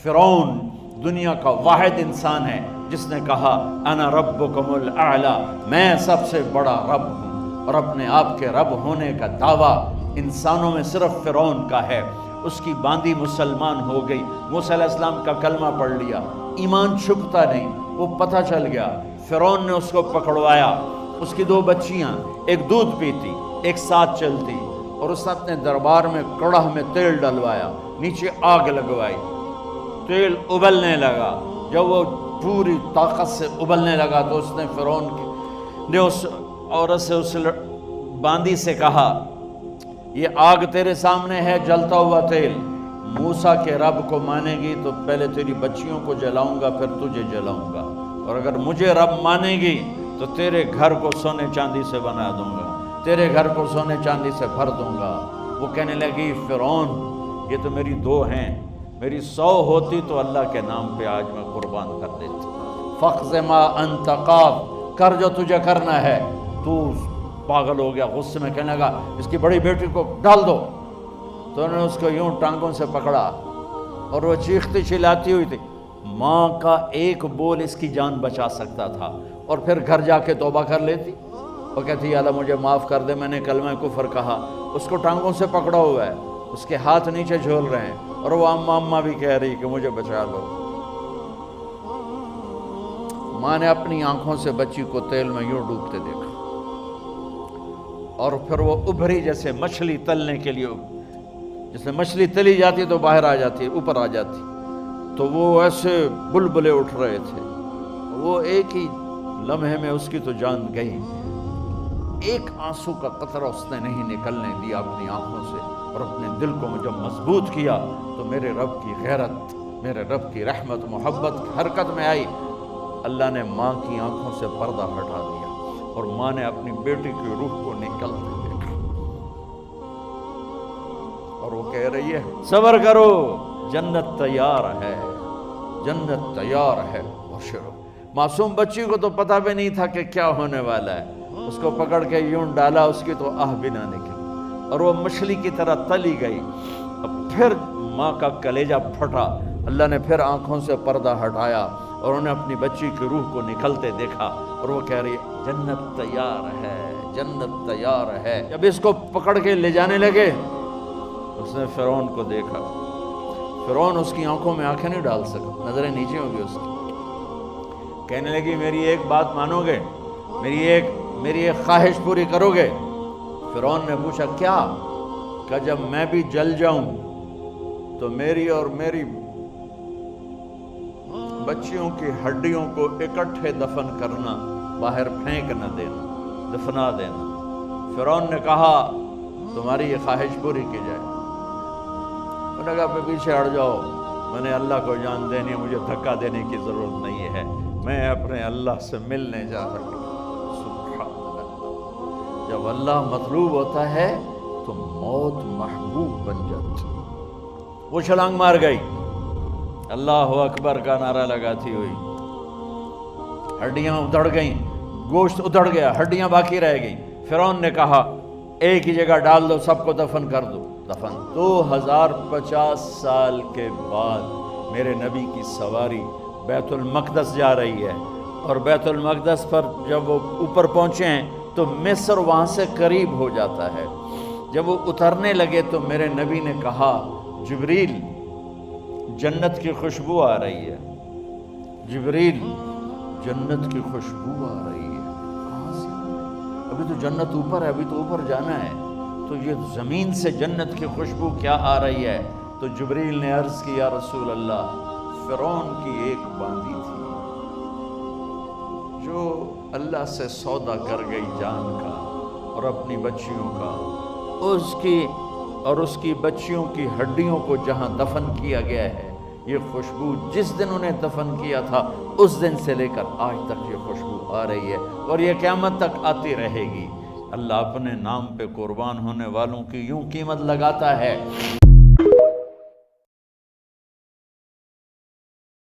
فرعون دنیا کا واحد انسان ہے جس نے کہا انا ربکم الاعلی، میں سب سے بڑا رب ہوں، اور اپنے آپ کے رب ہونے کا دعویٰ انسانوں میں صرف فرعون کا ہے۔ اس کی باندی مسلمان ہو گئی، موسیٰ علیہ السلام کا کلمہ پڑھ لیا، ایمان چھپتا نہیں، وہ پتہ چل گیا۔ فرعون نے اس کو پکڑوایا، اس کی 2 بچیاں، ایک دودھ پیتی ایک ساتھ چلتی، اور اس نے اپنے دربار میں کڑاہ میں تیل ڈلوایا، نیچے آگ لگوائی، تیل ابلنے لگا۔ جب وہ پوری طاقت سے ابلنے لگا تو اس نے فرعون نے اس عورت سے، اس باندی سے کہا یہ آگ تیرے سامنے ہے، جلتا ہوا تیل، موسیٰ کے رب کو مانے گی تو پہلے تیری بچیوں کو جلاؤں گا، پھر تجھے جلاؤں گا، اور اگر مجھے رب مانے گی تو تیرے گھر کو سونے چاندی سے بنا دوں گا، تیرے گھر کو سونے چاندی سے بھر دوں گا۔ وہ کہنے لگی فرعون یہ تو میری 2 ہیں، میری 100 ہوتی تو اللہ کے نام پہ آج میں قربان کر دیتی۔ فَاقْضِ مَا أَنْتَ قَاضٍ، کر جو تجھے کرنا ہے۔ تو پاگل ہو گیا، غصے میں کہنے لگا اس کی بڑی بیٹی کو ڈال دو۔ تو انہوں نے اس کو یوں ٹانگوں سے پکڑا، اور وہ چیختی چلاتی ہوئی تھی۔ ماں کا ایک بول اس کی جان بچا سکتا تھا، اور پھر گھر جا کے توبہ کر لیتی۔ وہ کہتی یا اللہ مجھے معاف کر دے، میں نے کلمہ کفر کہا۔ اس کو ٹانگوں سے پکڑا ہوا ہے، اس کے ہاتھ نیچے جھول رہے ہیں، اور وہ اماں بھی کہہ رہی کہ مجھے بچا لو۔ ماں نے اپنی آنکھوں سے بچی کو تیل میں یوں ڈوبتے دیکھا، اور پھر وہ ابھری جیسے مچھلی تلنے کے لیے، جیسے مچھلی تلی جاتی تو باہر آ جاتی، اوپر آ جاتی، تو وہ ایسے بلبلے اٹھ رہے تھے۔ وہ ایک ہی لمحے میں اس کی تو جان گئی، ایک آنسو کا قطرہ اس نے نہیں نکلنے دیا اپنی آنکھوں سے، اور اپنے دل کو جب مضبوط کیا تو میرے رب کی غیرت، میرے رب کی رحمت محبت حرکت میں آئی۔ اللہ نے ماں کی آنکھوں سے پردہ ہٹا دیا، اور ماں نے اپنی بیٹی کی روح کو نکلتے دیکھا، اور وہ کہہ رہی ہے صبر کرو، جنت تیار ہے، جنت تیار ہے، بشرو۔ معصوم بچی کو تو پتہ بھی نہیں تھا کہ کیا ہونے والا ہے، اس کو پکڑ کے یوں ڈالا، اس کی تو آہ بھی نہ نکلی، اور وہ مچھلی کی طرح تلی گئی۔ اب پھر ماں کا کلیجہ پھٹا، اللہ نے پھر آنکھوں سے پردہ ہٹایا، اور انہیں اپنی بچی کی روح کو نکلتے دیکھا، اور وہ کہہ رہی ہے جنت تیار ہے، جنت تیار ہے۔ جب اس کو پکڑ کے لے جانے لگے، اس نے فرعون کو دیکھا۔ فرعون اس کی آنکھوں میں آنکھیں نہیں ڈال سکا، نظریں نیچے ہوں گی اس کی۔ کہنے لگی میری ایک بات مانو گے، میری ایک خواہش پوری کرو گے؟ فرعون نے پوچھا کیا؟ کہ جب میں بھی جل جاؤں تو میری اور میری بچیوں کی ہڈیوں کو اکٹھے دفن کرنا، باہر پھینک نہ دینا، دفنا دینا۔ فرعون نے کہا تمہاری یہ خواہش پوری کی جائے۔ انہوں نے کہا پیچھے ہٹ جاؤ، میں نے اللہ کو جان دینی ہے، مجھے دھکا دینے کی ضرورت نہیں ہے، میں اپنے اللہ سے ملنے جا رہا ہوں۔ سبحان اللہ، جب اللہ مطلوب ہوتا ہے تو موت محبوب بن جاتی۔ وہ چھلانگ مار گئی، اللہ اکبر کا نعرہ لگاتی ہوئی، ہڈیاں ادھڑ گئیں، گوشت ادھڑ گیا، ہڈیاں باقی رہ گئیں۔ فرعون نے کہا ایک ہی جگہ ڈال دو، سب کو دفن کر دو۔ دفن 2050 سال کے بعد میرے نبی کی سواری بیت المقدس جا رہی ہے، اور بیت المقدس پر جب وہ اوپر پہنچے ہیں تو مصر وہاں سے قریب ہو جاتا ہے۔ جب وہ اترنے لگے تو میرے نبی نے کہا جبریل جنت کی خوشبو آ رہی ہے، جبریل جنت کی خوشبو آ رہی ہے۔ کہاں سے؟ ابھی تو جنت اوپر ہے، ابھی تو اوپر جانا ہے، تو یہ زمین سے جنت کی خوشبو کیا آ رہی ہے؟ تو جبریل نے عرض کی یا رسول اللہ، فرعون کی ایک باندی تھی جو اللہ سے سودا کر گئی جان کا اور اپنی بچیوں کا، اس کی بچیوں کی ہڈیوں کو جہاں دفن کیا گیا ہے، یہ خوشبو جس دن انہیں دفن کیا تھا اس دن سے لے کر آج تک یہ خوشبو آ رہی ہے، اور یہ قیامت تک آتی رہے گی۔ اللہ اپنے نام پہ قربان ہونے والوں کی یوں قیمت لگاتا ہے۔